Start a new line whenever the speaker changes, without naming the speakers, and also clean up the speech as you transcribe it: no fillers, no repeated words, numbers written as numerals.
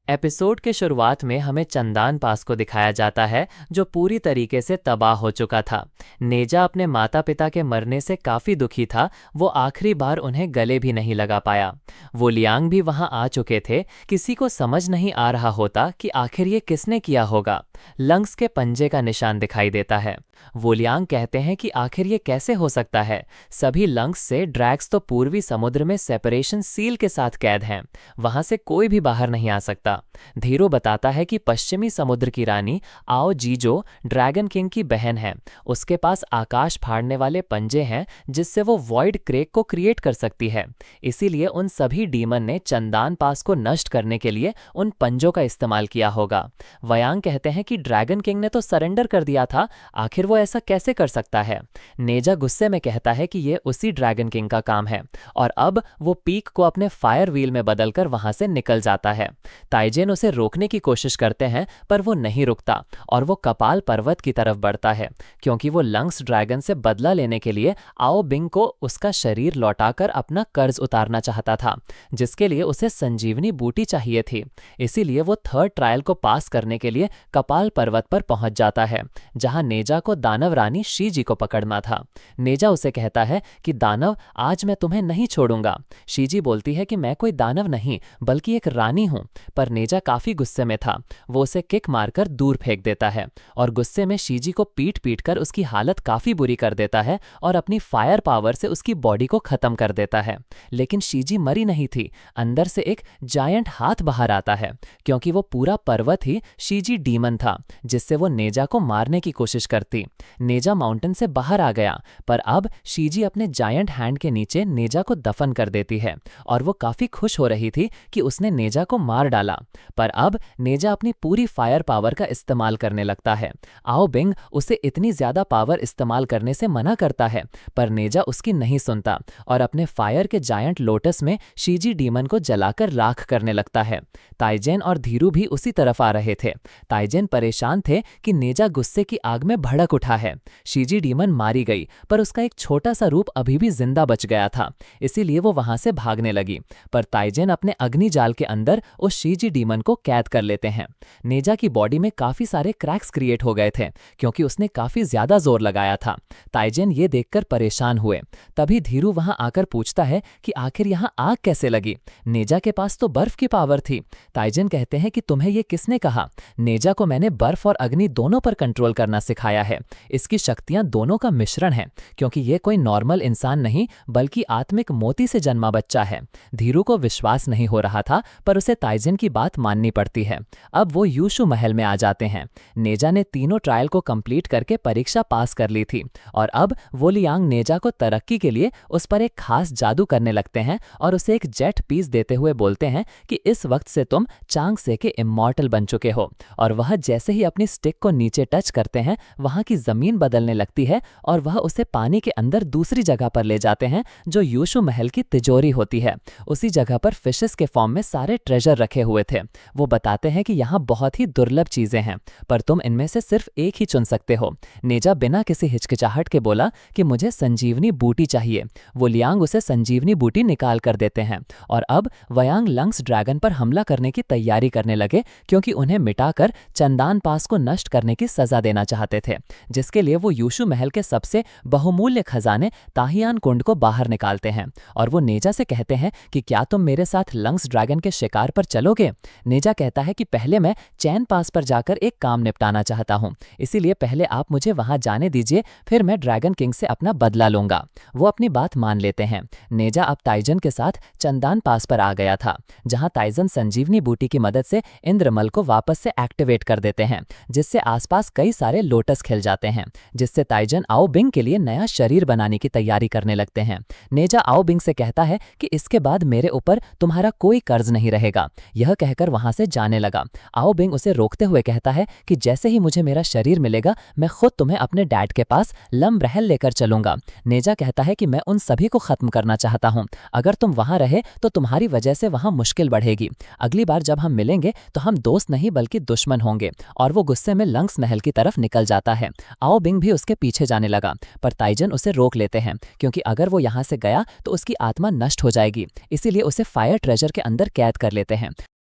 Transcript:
Episode के शुरुआत में हमें चंदान पास को दिखाया जाता है जो पूरी तरीके से तबाह हो चुका था। नेजा अपने माता पिता के मरने से काफ़ी दुखी था। वो आखिरी बार उन्हें गले भी नहीं लगा पाया। वो लियांग भी वहां आ चुके थे। किसी को समझ नहीं आ रहा होता कि आखिर ये किसने किया होगा। लंग्स के पंजे का निशान दिखाई देता है। वो लियांग कहते हैं कि आखिर ये कैसे हो सकता है। सभी लंग्स से ड्रैग्स तो पूर्वी समुद्र में सेपरेशन सील के साथ कैद हैं। वहां से कोई भी बाहर नहीं आ सकता। धीरू बताता है कि पश्चिमी समुद्र की रानी आओ जीजो ड्रैगन किंग की बहन है। उसके पास आकाश फाड़ने वाले पंजे हैं जिससे वो वॉइड क्रेक को क्रिएट कर सकती है। इसीलिए उन सभी डीमन ने चंदान पास को नष्ट करने के लिए उन पंजों का इस्तेमाल किया होगा। वयांग कहते हैं कि ड्रैगन किंग ने तो सरेंडर कर दिया था, आखिर वो ऐसा कैसे कर सकता है। नेजा गुस्से में कहता है कि ये उसी ड्रैगन किंग का काम है और अब वो पीक को अपने फायर व्हील में बदलकर वहां से निकल जाता है। ताइजेन उसे रोकने की कोशिश करते हैं पर वो नहीं रुकता और वो कपाल पर्वत की तरफ बढ़ता है क्योंकि वो लंग्स ड्रैगन से बदला लेने के लिए आओ बिंग को उसका शरीर लौटाकर अपना कर्ज उतारना चाहता था, जिसके लिए उसे संजीवनी बूटी चाहिए थी। इसीलिए वो थर्ड ट्रायल को पास करने के लिए कपाल पर्वत पर पहुंच जाता है जहां नेजा को दानव रानी शीजी को पकड़ना था। नेजा उसे कहता है कि दानव, आज मैं तुम्हें नहीं छोड़ूंगा। शीजी बोलती है कि मैं कोई दानव नहीं बल्कि एक रानी हूं। पर नेजा काफी गुस्से में था। वो उसे किक मारकर दूर फेंक देता है और गुस्से में शीजी को पीट पीट कर उसकी हालत काफी बुरी कर देता है और अपनी फायर पावर से उसकी बॉडी को खत्म कर देता है। लेकिन शीजी मरी नहीं थी। अंदर से एक जायंट हाथ बाहर आता है क्योंकि वो पूरा पर्वत ही शीजी डीमन था जिससे वो नेजा को मारने की कोशिश करती। नेजा माउंटेन से बाहर आ गया पर अब शीजी अपने जायंट हैंड के नीचे नेजा को दफन कर देती है और वो काफी खुश हो रही थी कि उसने नेजा को मार डाला। पर अब नेजा अपनी पूरी फायर पावर का इस्तेमाल करने लगता है। आओ बिंग उसे इतनी ज्यादा पावर इस्तेमाल करने से मना करता है पर नेजा उसकी नहीं सुनता और अपने फायर के जायंट लोटस में शीजी डीमन को जलाकर राख करने लगता है। ताइजेन और धीरू भी उसी तरफ आ रहे थे। ताइजेन परेशान थे कि नेजा गुस्से की आग में भड़क उठा है। शीजी डीमन मारी गई पर उसका एक छोटा सा रूप अभी भी जिंदा बच गया था, इसीलिए वो वहां से भागने लगी। पर ताइजेन अपने अग्नि जाल के अंदर उस शीजी डीमन को कैद कर लेते हैं। नेजा की बॉडी में काफी सारे क्रैक्स क्रिएट हो गए थे क्योंकि उसने काफी ज्यादा जोर लगाया था। ताइजेन ये देखकर परेशान हुए। तभी धीरू वहां आकर पूछता है कि आखिर यहाँ आग कैसे लगी। नेजा के पास तो बर्फ की पावर थी। ताइजेन कहते हैं कि तुम्हें ये किसने कहा। नेजा को मैंने बर्फ और अग्नि दोनों पर कंट्रोल करना सिखाया है। इसकी शक्तियां दोनों का मिश्रण है क्योंकि ये कोई नॉर्मल इंसान नहीं बल्कि आत्मिक मोती से जन्मा बच्चा है। धीरू को विश्वास नहीं हो रहा था पर उसे ताइजेन की बात माननी पड़ती है। अब वो यूशु महल में आ जाते हैं। नेजा ने तीनों ट्रायल को कंप्लीट करके परीक्षा पास कर ली थी और अब वो लियांग नेजा को तरक्की के लिए उस पर एक खास जादू करने लगते हैं और उसे एक जेट पीस देते हुए बोलते हैं कि इस वक्त से तुम चांग से के इमॉर्टल बन चुके हो। और वह जैसे ही अपनी स्टिक को नीचे टच करते हैं वहां की जमीन बदलने लगती है और वह उसे पानी के अंदर दूसरी जगह पर ले जाते हैं जो यूशु महल की तिजोरी होती है। उसी जगह पर फिशेस के फॉर्म में सारे ट्रेजर रखे हुए थे। वो बताते हैं कि यहाँ बहुत ही दुर्लभ चीजें हैं पर तुम इनमें से सिर्फ एक ही चुन सकते हो। नेजा बिना किसी हिचकिचाहट के बोला कि मुझे संजीवनी बूटी चाहिए। वो लियांग उसे संजीवनी बूटी निकाल कर देते हैं और अब वयांग लंग्स ड्रैगन पर हमला करने की तैयारी करने लगे क्योंकि उन्हें मिटाकर चंदान पास को नष्ट करने की सजा देना चाहते थे, जिसके लिए वो यूशु महल के सबसे बहुमूल्य खजाने ताहियान कुंड को बाहर निकालते हैं और वो नेजा से कहते हैं कि क्या तुम मेरे साथ लंग्स ड्रैगन के शिकार पर चलोगे। नेजा कहता है कि पहले मैं चैन पास पर जाकर एक काम निपटाना चाहता हूं, इसीलिए पहले आप मुझे वहां जाने दीजिए, फिर मैं ड्रैगन किंग से अपना बदला लूंगा। वो अपनी बात मान लेते हैं। नेजा अब ताइजन के साथ चंदान पास पर आ गया था जहां ताइजन संजीवनी बूटी की मदद से इंद्रमल को वापस से एक्टिवेट कर देते हैं जिससे आसपास कई सारे लोटस खिल जाते हैं, जिससे ताइजन आओ बिंग के लिए नया शरीर बनाने की तैयारी करने लगते हैं। नेजा आओ बिंग से कहता है कि इसके बाद मेरे ऊपर तुम्हारा कोई कर्ज नहीं रहेगा। यह कहकर वहां से जाने लगा। आओ बिंग उसे रोकते हुए कहता है कि जैसे ही मुझे मेरा शरीर मिलेगा मैं खुद तुम्हें अपने डैड के पास लमरहल लेकर चलूंगा। नेजा कहता है कि मैं उन सभी को खत्म करना चाहता हूं। अगर तुम वहां रहे तो तुम्हारी वजह से वहां मुश्किल बढ़ेगी। अगली बार जब हम मिलेंगे तो हम दोस्त नहीं बल्कि दुश्मन होंगे। और वो गुस्से में लंग्स महल की तरफ निकल जाता है। आओ बिंग भी उसके पीछे जाने लगा पर ताइजन उसे रोक लेते हैं क्योंकि अगर वो यहाँ से गया तो उसकी आत्मा नष्ट हो जाएगी, इसीलिए उसे फायर ट्रेजर के अंदर कैद कर लेते हैं।